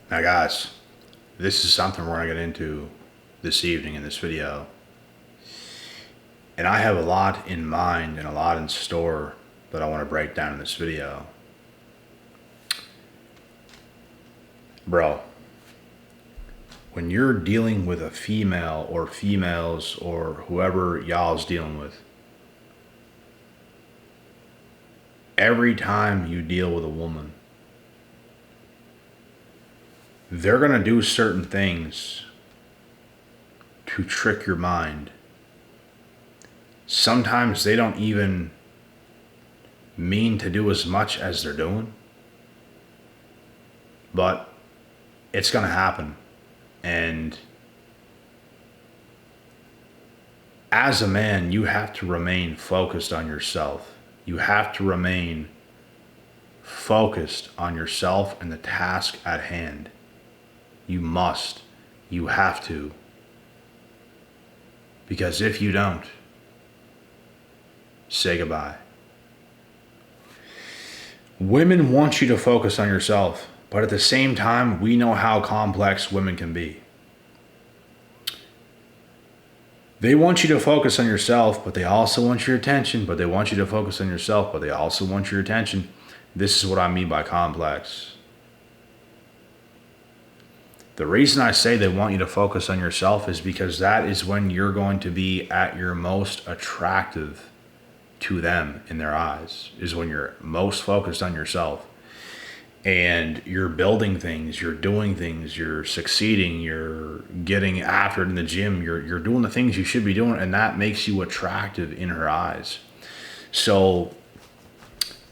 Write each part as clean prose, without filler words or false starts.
Now guys, this is something we're going to get into this evening in this video. And I have a lot in mind and a lot in store that I want to break down in this video. Bro, when you're dealing with a female or females or whoever y'all's dealing with, every time you deal with a woman, they're going to do certain things to trick your mind. Sometimes they don't even mean to do as much as they're doing, but it's going to happen. And as a man, you have to remain focused on yourself. You have to remain focused on yourself and the task at hand. You must. You have to. Because if you don't, say goodbye. Women want you to focus on yourself, but at the same time, we know how complex women can be. They want you to focus on yourself, but they also want your attention, but they want you to focus on yourself, but they also want your attention. This is what I mean by complex. The reason I say they want you to focus on yourself is because that is when you're going to be at your most attractive to them in their eyes, is when you're most focused on yourself. And you're building things, you're doing things, you're succeeding, you're getting after it in the gym, you're doing the things you should be doing, and that makes you attractive in her eyes. So,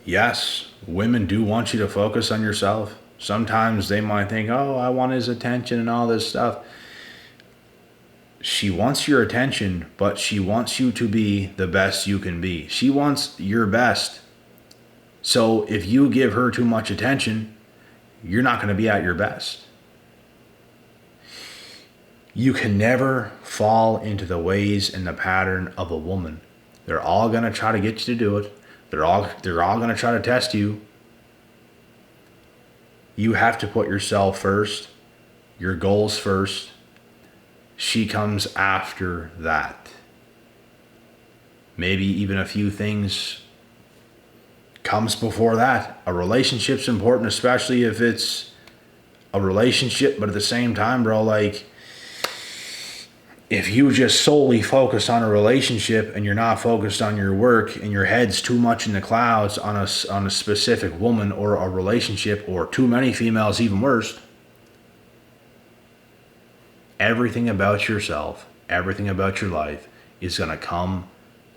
yes, women do want you to focus on yourself. Sometimes they might think, oh, I want his attention and all this stuff. She wants your attention, but she wants you to be the best you can be. She wants your best. So if you give her too much attention, you're not going to be at your best. You can never fall into the ways and the pattern of a woman. They're all going to try to get you to do it. They're all going to try to test you. You have to put yourself first, your goals first. She comes after that. Maybe even a few things comes before that. A relationship's important, especially if it's a relationship, but at the same time, bro, like, if you just solely focus on a relationship and you're not focused on your work and your head's too much in the clouds on a specific woman or a relationship or too many females, even worse, everything about yourself, everything about your life is going to come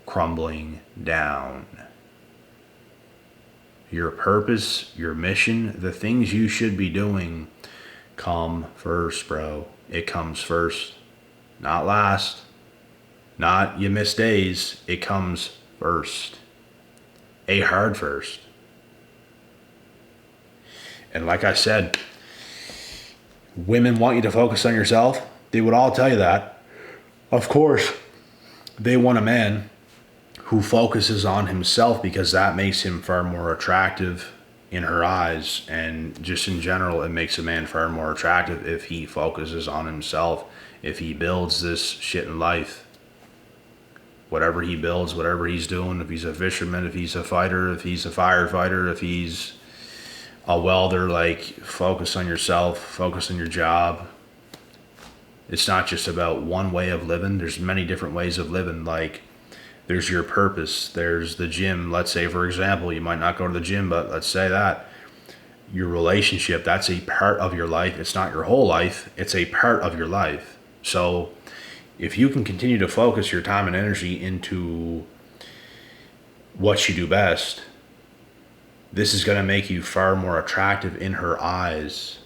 crumbling down. Your purpose, your mission, the things you should be doing come first, bro. It comes first. Not last. Not you miss days. It comes first. A hard first. And like I said, women want you to focus on yourself. They would all tell you that. Of course, they want a man who focuses on himself because that makes him far more attractive in her eyes. And just in general, it makes a man far more attractive if he focuses on himself. If he builds this shit in life, whatever he builds, whatever he's doing, if he's a fisherman, if he's a fighter, if he's a firefighter, if he's a welder, like, focus on yourself, focus on your job. It's not just about one way of living. There's many different ways of living. Like, there's your purpose. There's the gym. Let's say, for example, you might not go to the gym, but let's say that. Your relationship, that's a part of your life. It's not your whole life. It's a part of your life. So if you can continue to focus your time and energy into what you do best, this is going to make you far more attractive in her eyes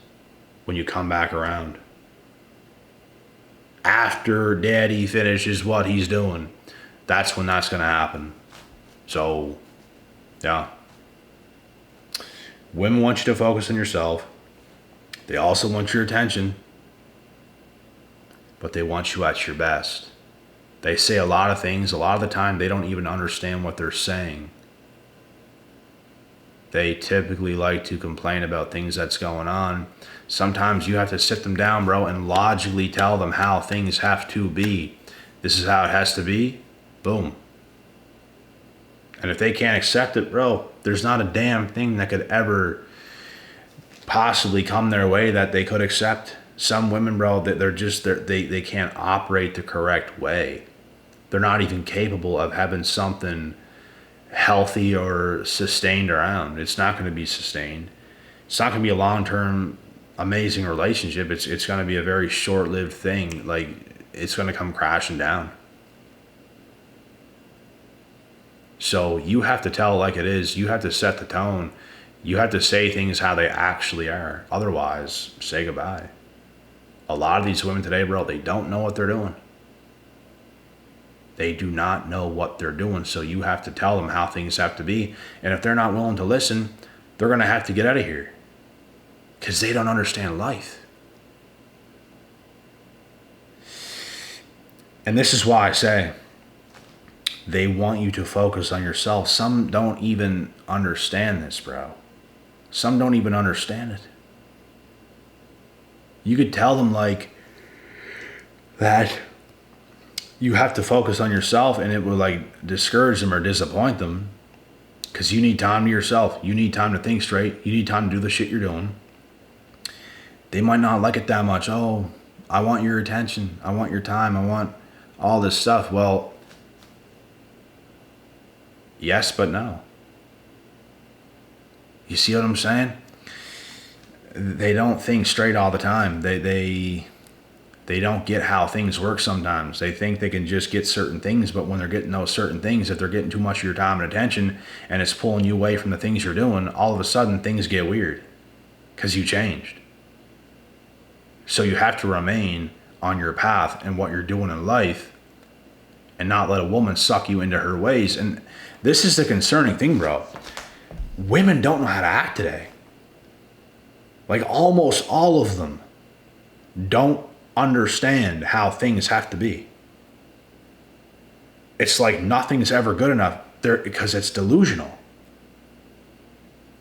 when you come back around. After daddy finishes what he's doing, that's when that's going to happen. So, yeah. Women want you to focus on yourself. They also want your attention. But they want you at your best. They say a lot of things. A lot of the time, they don't even understand what they're saying. They typically like to complain about things that's going on. Sometimes you have to sit them down, bro, and logically tell them how things have to be. This is how it has to be. Boom. And if they can't accept it, bro, there's not a damn thing that could ever possibly come their way that they could accept. Some women, bro, they can't operate the correct way. They're not even capable of having something healthy or sustained around. It's not going to be sustained. It's not going to be a long-term amazing relationship. It's going to be a very short-lived thing. Like, it's going to come crashing down. So you have to tell like it is. You have to set the tone. You have to say things how they actually are. Otherwise, say goodbye. A lot of these women today, bro, they don't know what they're doing. They do not know what they're doing. So you have to tell them how things have to be. And if they're not willing to listen, they're going to have to get out of here. Because they don't understand life. And this is why I say, they want you to focus on yourself. Some don't even understand this, bro. Some don't even understand it. You could tell them like that you have to focus on yourself, and it will like discourage them or disappoint them, because you need time to yourself. You need time to think straight. You need time to do the shit you're doing. They might not like it that much. Oh, I want your attention. I want your time. I want all this stuff. Well, yes, but no. You see what I'm saying? They don't think straight all the time. They don't get how things work sometimes. They think they can just get certain things, but when they're getting those certain things, if they're getting too much of your time and attention and it's pulling you away from the things you're doing, all of a sudden things get weird because you changed. So you have to remain on your path and what you're doing in life and not let a woman suck you into her ways. And this is the concerning thing, bro. Women don't know how to act today. Like almost all of them don't understand how things have to be. It's like nothing's ever good enough there because it's delusional.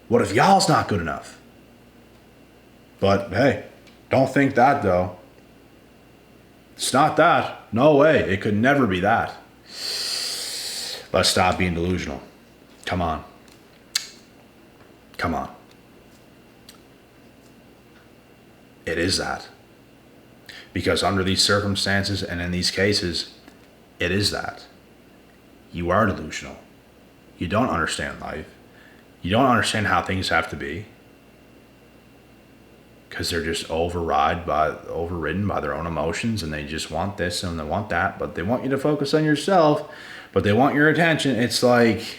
What if y'all's not good enough? But hey, don't think that though. It's not that. No way. It could never be that. Let's stop being delusional. Come on. Come on. It is that. Because under these circumstances and in these cases, it is that. You are delusional. You don't understand life. You don't understand how things have to be. Because they're just overridden by their own emotions, and they just want this and they want that, but they want you to focus on yourself, but they want your attention. It's like,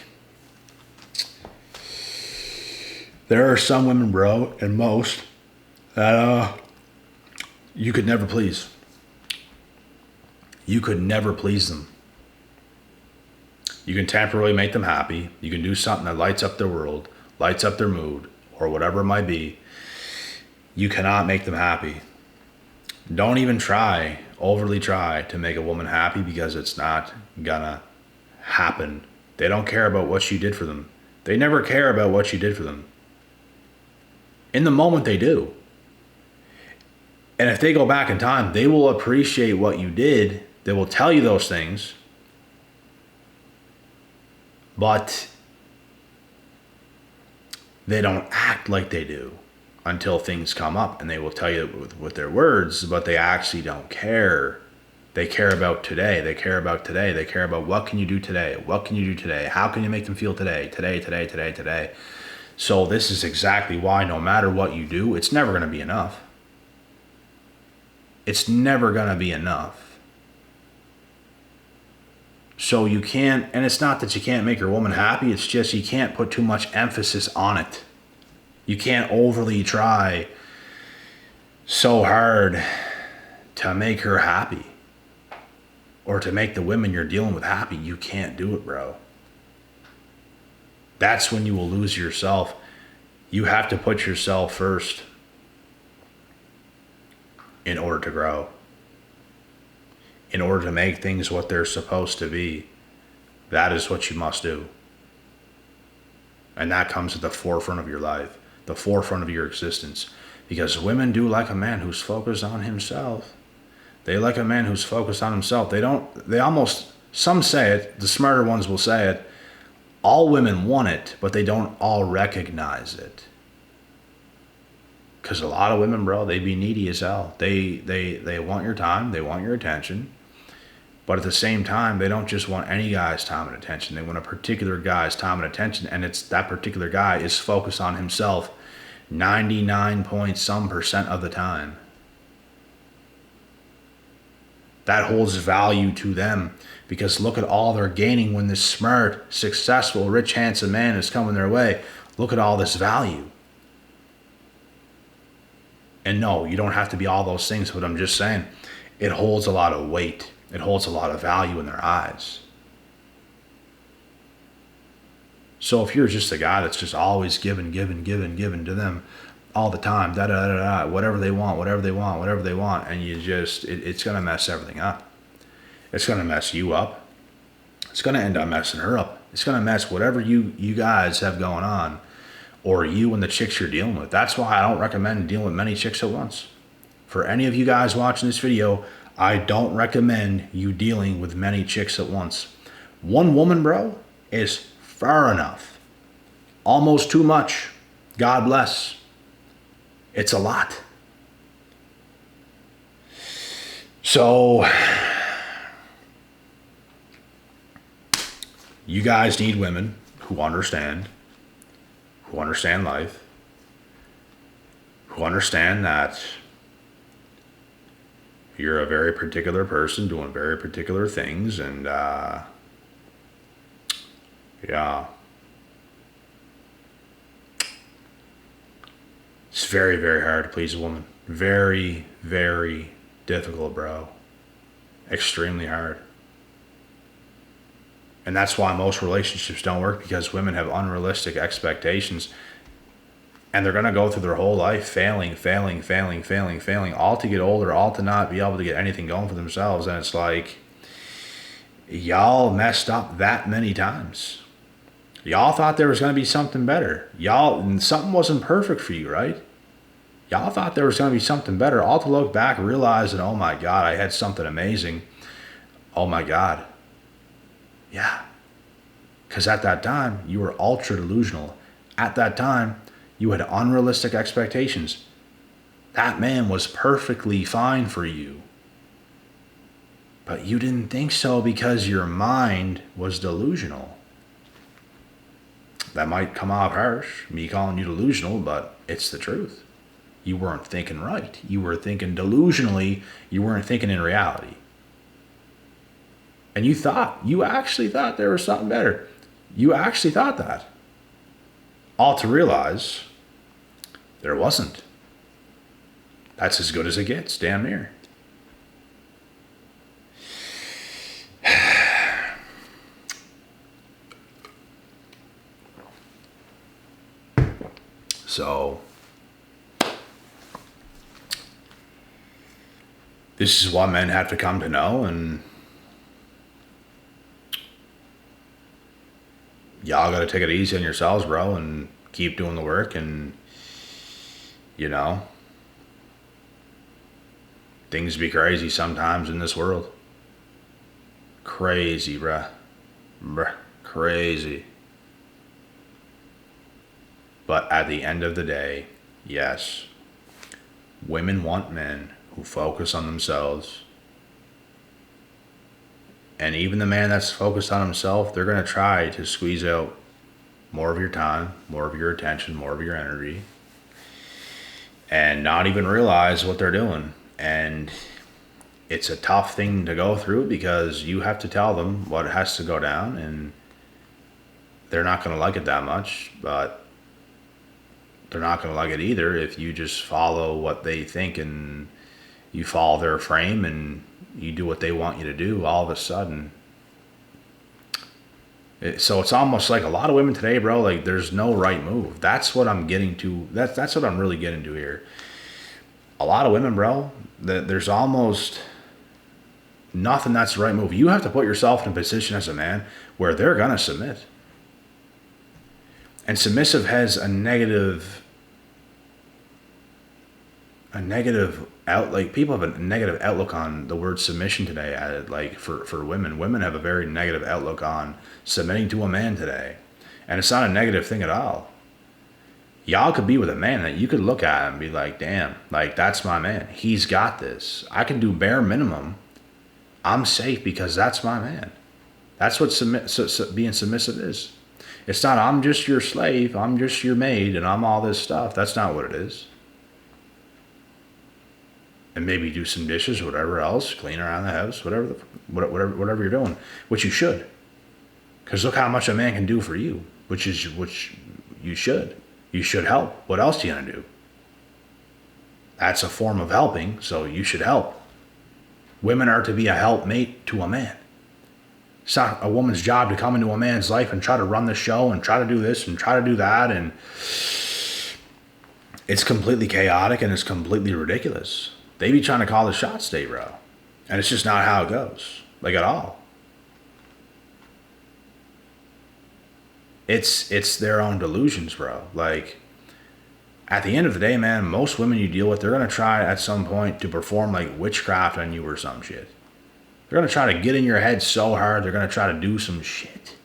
there are some women, bro, and most, that you could never please. You could never please them. You can temporarily make them happy. You can do something that lights up their world, lights up their mood, or whatever it might be. You cannot make them happy. Don't even overly try to make a woman happy, because it's not gonna happen. They don't care about what you did for them. They never care about what you did for them. In the moment they do. And if they go back in time, they will appreciate what you did. They will tell you those things. But they don't act like they do until things come up, and they will tell you with their words, but they actually don't care. They care about today. They care about today. They care about what can you do today? What can you do today? How can you make them feel today? Today. So this is exactly why no matter what you do, it's never going to be enough. It's never going to be enough. So you can't, and it's not that you can't make your woman happy, it's just you can't put too much emphasis on it. You can't overly try so hard to make her happy or to make the women you're dealing with happy. You can't do it, bro. That's when you will lose yourself. You have to put yourself first in order to grow. In order to make things what they're supposed to be. That is what you must do. And that comes at the forefront of your life, the forefront of your existence. Because women do like a man who's focused on himself. They like a man who's focused on himself. Some say it, the smarter ones will say it, all women want it, but they don't all recognize it. Because a lot of women, bro, they be needy as hell. They want your time, they want your attention. But at the same time, they don't just want any guy's time and attention. They want a particular guy's time and attention, and it's that particular guy is focused on himself 99 point some percent of the time. That holds value to them because look at all they're gaining when this smart, successful, rich, handsome man is coming their way. Look at all this value. And no, you don't have to be all those things, but I'm just saying it holds a lot of weight. It holds a lot of value in their eyes. So if you're just a guy that's just always giving to them all the time, whatever they want, and it's going to mess everything up. It's going to mess you up. It's going to end up messing her up. It's going to mess whatever you guys have going on, or you and the chicks you're dealing with. That's why I don't recommend dealing with many chicks at once. For any of you guys watching this video, I don't recommend you dealing with many chicks at once. One woman, bro, is far enough. Almost too much. God bless. It's a lot. So, you guys need women who understand life, who understand that you're a very particular person doing very particular things, and yeah. It's very, very hard to please a woman. Very, very difficult, bro. Extremely hard. And that's why most relationships don't work, because women have unrealistic expectations. And they're going to go through their whole life failing, all to get older, all to not be able to get anything going for themselves. And it's like, y'all messed up that many times. Y'all thought there was going to be something better. Something wasn't perfect for you, right? Y'all thought there was going to be something better. All to look back, realize that, oh my God, I had something amazing. Oh my God. Yeah. Because at that time, you were ultra delusional. At that time, you had unrealistic expectations. That man was perfectly fine for you. But you didn't think so because your mind was delusional. That might come off harsh, me calling you delusional, but it's the truth. You weren't thinking right. You were thinking delusionally. You weren't thinking in reality. And you actually thought there was something better. You actually thought that. All to realize there wasn't. That's as good as it gets, damn near. So, this is what men have to come to know, and y'all got to take it easy on yourselves, bro, and keep doing the work, and, things be crazy sometimes in this world. Crazy, bruh. Crazy. But at the end of the day, yes, women want men who focus on themselves. And even the man that's focused on himself, they're going to try to squeeze out more of your time, more of your attention, more of your energy, and not even realize what they're doing. And it's a tough thing to go through because you have to tell them what has to go down, and they're not going to like it that much, but they're not going to like it either if you just follow what they think and you follow their frame and you do what they want you to do. All of a sudden, so it's almost like a lot of women today, bro, like there's no right move. That's what I'm getting to. That's what I'm really getting to here. A lot of women, bro, that there's almost nothing that's the right move. You have to put yourself in a position as a man where they're gonna submit. And submissive has a negative like people have a negative outlook on the word submission today. Like for women have a very negative outlook on submitting to a man today, and it's not a negative thing at all. Y'all could be with a man that you could look at and be like, damn, like that's my man. He's got this. I can do bare minimum. I'm safe because that's my man. That's what being submissive is. It's not I'm just your slave, I'm just your maid, and I'm all this stuff. That's not what it is. And maybe do some dishes, whatever else, clean around the house, whatever you're doing, which you should. Because look how much a man can do for you, which you should. You should help. What else are you gonna do? That's a form of helping, so you should help. Women are to be a helpmate to a man. It's not a woman's job to come into a man's life and try to run the show and try to do this and try to do that, and it's completely chaotic and it's completely ridiculous. They be trying to call the shots today, bro. And it's just not how it goes. Like at all. It's their own delusions, bro. Like, at the end of the day, man, most women you deal with, they're going to try at some point to perform like witchcraft on you or some shit. They're going to try to get in your head so hard, they're going to try to do some shit.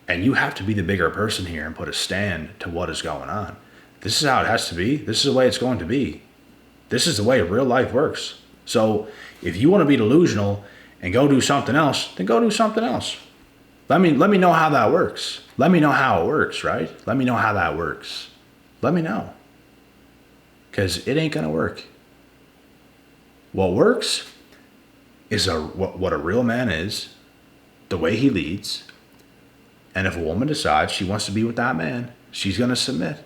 And you have to be the bigger person here and put a stand to what is going on. This is how it has to be. This is the way it's going to be. This is the way real life works. So if you want to be delusional and go do something else, then go do something else. Let me know how that works. Let me know how it works, right? Let me know how that works. Let me know. Because it ain't going to work. What works is what a real man is, the way he leads. And if a woman decides she wants to be with that man, she's going to submit.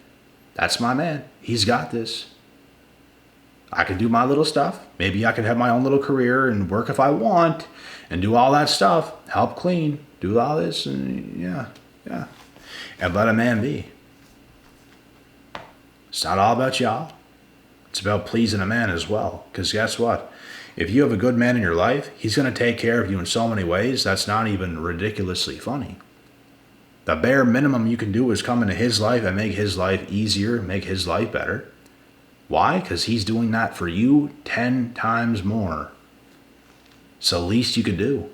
That's my man. He's got this. I can do my little stuff. Maybe I can have my own little career and work if I want and do all that stuff. Help clean. Do all this and yeah. And let a man be. It's not all about y'all. It's about pleasing a man as well. Because guess what? If you have a good man in your life, he's going to take care of you in so many ways that's not even ridiculously funny. The bare minimum you can do is come into his life and make his life easier, make his life better. Why? Because he's doing that for you 10 times more. It's the least you could do.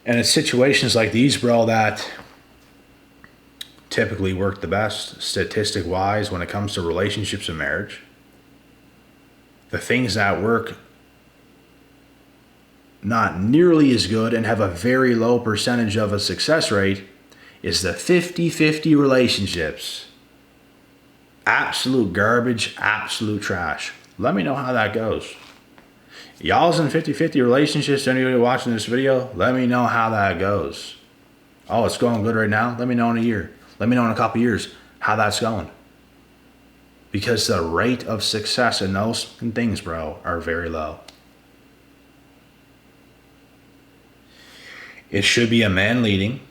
And it's situations like these, bro, that typically work the best, statistic-wise, when it comes to relationships and marriage. The things that work not nearly as good and have a very low percentage of a success rate is the 50-50 relationships. Absolute garbage, absolute trash. Let me know how that goes. Y'all's in 50-50 relationships, anybody watching this video, let me know how that goes. Oh, it's going good right now? Let me know in a year. Let me know in a couple years how that's going. Because the rate of success in those things, bro, are very low. It should be a man leading,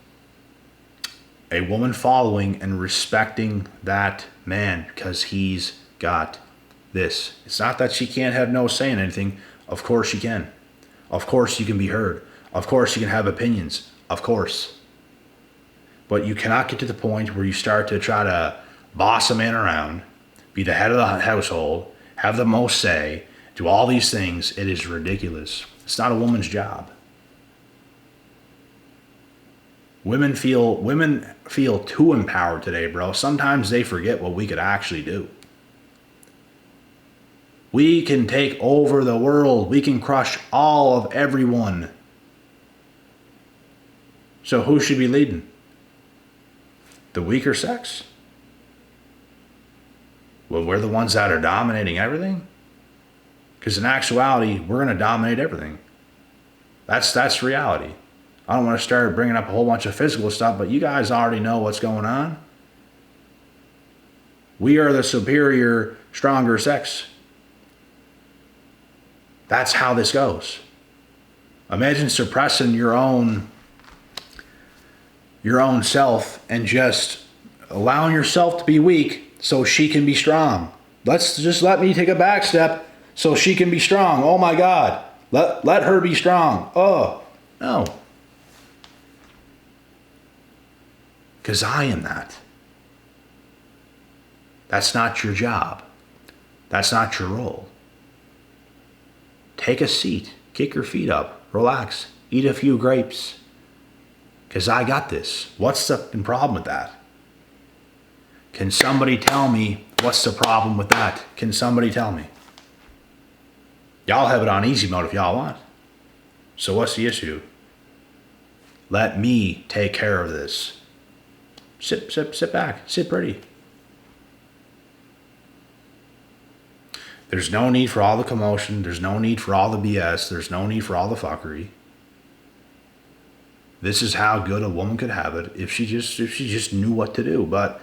a woman following and respecting that man because he's got this. It's not that she can't have no say in anything. Of course she can. Of course you can be heard. Of course you can have opinions. Of course. But you cannot get to the point where you start to try to boss a man around, be the head of the household, have the most say, do all these things. It is ridiculous. It's not a woman's job. Women feel too empowered today, bro. Sometimes they forget what we could actually do. We can take over the world. We can crush all of everyone. So who should be leading? The weaker sex? Well, we're the ones that are dominating everything? Because in actuality, we're going to dominate everything. That's reality. I don't want to start bringing up a whole bunch of physical stuff, but you guys already know what's going on. We are the superior, stronger sex. That's how this goes. Imagine suppressing your own self and just allowing yourself to be weak so she can be strong. Let me take a back step so she can be strong. Oh my God. Let her be strong. Oh, no. Because I am that. That's not your job. That's not your role. Take a seat, kick your feet up, relax, eat a few grapes. Because I got this. What's the problem with that? Can somebody tell me what's the problem with that? Can somebody tell me? Y'all have it on easy mode if y'all want. So what's the issue? Let me take care of this. Sit back, sit pretty. There's no need for all the commotion. There's no need for all the BS. There's no need for all the fuckery. This is how good a woman could have it if she just knew what to do. But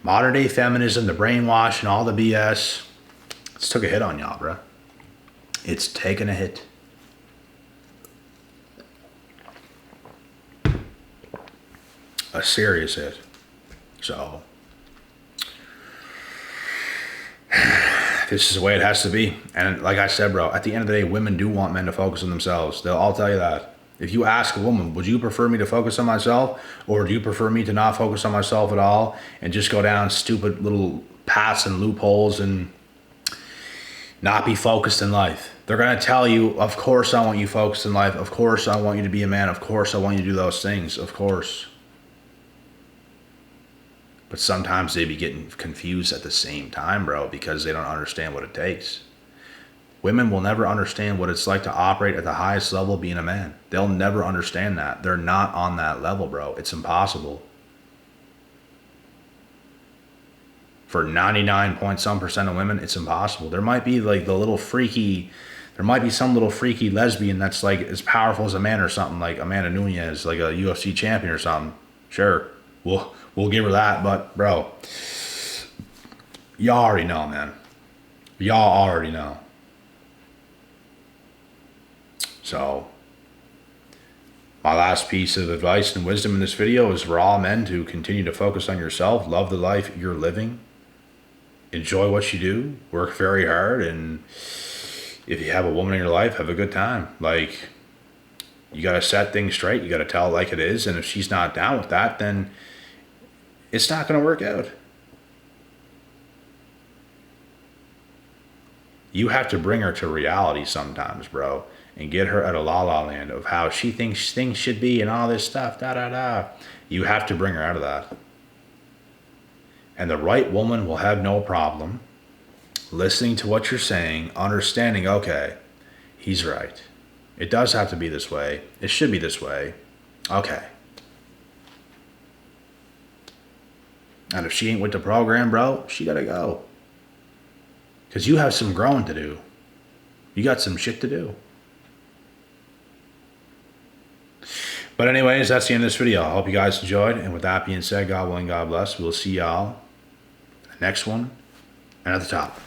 modern day feminism, the brainwash and all the BS, it's took a hit on y'all, bro. It's taken a hit. A serious hit. So this is the way it has to be. And like I said, bro, at the end of the day, women do want men to focus on themselves. They'll all tell you that. If you ask a woman, would you prefer me to focus on myself, or do you prefer me to not focus on myself at all and just go down stupid little paths and loopholes and not be focused in life? They're going to tell you, of course I want you focused in life. Of course I want you to be a man. Of course I want you to do those things. Of course. But sometimes they be getting confused at the same time, bro, because they don't understand what it takes. Women will never understand what it's like to operate at the highest level being a man. They'll never understand that. They're not on that level, bro. It's impossible. For 99 point some percent of women, it's impossible. There might be like some little freaky lesbian that's like as powerful as a man or something, like Amanda Nunes, like a UFC champion or something. Sure, we'll give her that, but bro, y'all already know, man. Y'all already know. So, my last piece of advice and wisdom in this video is for all men to continue to focus on yourself, love the life you're living, enjoy what you do, work very hard, and if you have a woman in your life, have a good time. Like, you got to set things straight. You got to tell it like it is, and if she's not down with that, then it's not going to work out. You have to bring her to reality sometimes, bro, and get her out of la-la land of how she thinks things should be and all this stuff, da-da-da. You have to bring her out of that. And the right woman will have no problem listening to what you're saying, understanding, okay, he's right. It does have to be this way. It should be this way. Okay. And if she ain't with the program, bro, she gotta go. Because you have some growing to do. You got some shit to do. But anyways, that's the end of this video. I hope you guys enjoyed. And with that being said, God willing, God bless. We'll see y'all in the next one and at the top.